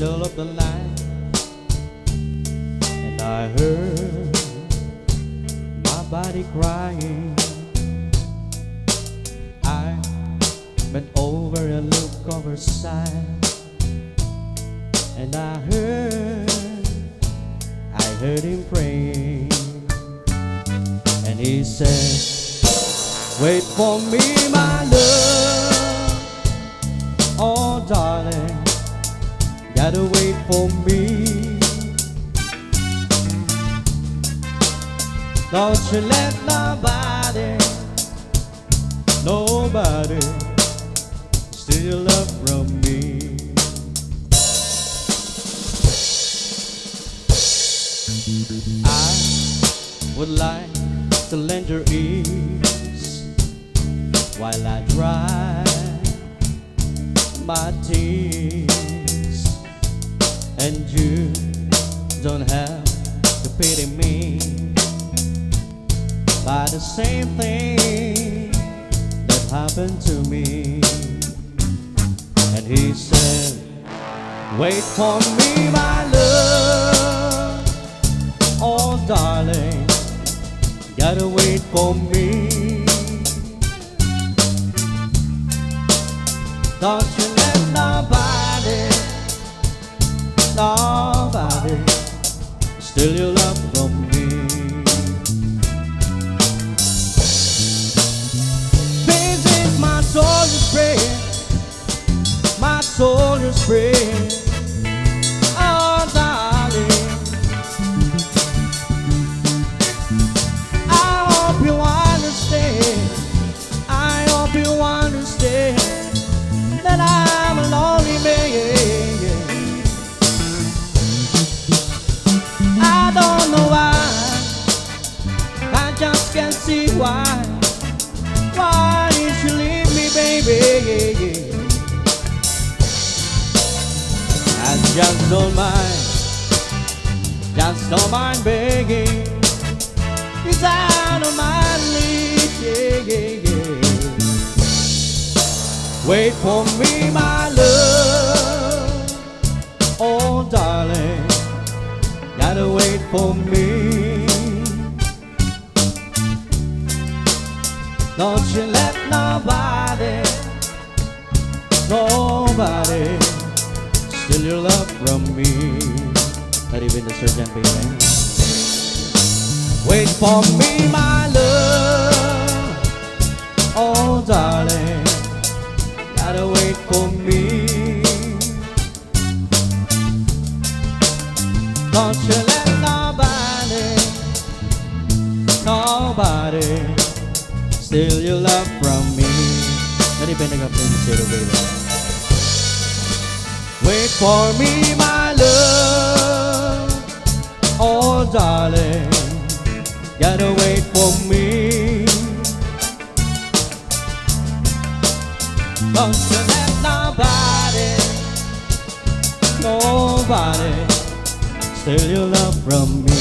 middle of the night, and I heard my body crying. I bent over and looked over her side, and I heard him praying. And he said, wait for me, my love. Oh, darling, gotta wait for me. Don't you let nobody steal your love from me. I would like to lend your ears while I dry my tears, and you don't have to pity me by the same thing that happened to me. And he said, wait for me, my love. Oh, darling, gotta wait for me. Don't you let nobody steal your love from me. Visit my soldier's prayer, my soldier's prayer. Oh, darling, I hope you understand, I hope you understand that I'm a lonely man. I don't know why, I just can't see why did you leave me, baby? I just don't mind begging, 'cause I don't mind leaving. Wait for me, my love. Oh, darling, gotta wait for me. Don't you let nobody steal your love from me. Not even the surgeon, baby. Wait for me, my love. Oh, darling, gotta wait for me. Don't you let nobody steal your love from me. Not even the zero, baby. Wait for me, my love. Oh, darling, gotta wait for me. Don't you let nobody steal your love from me.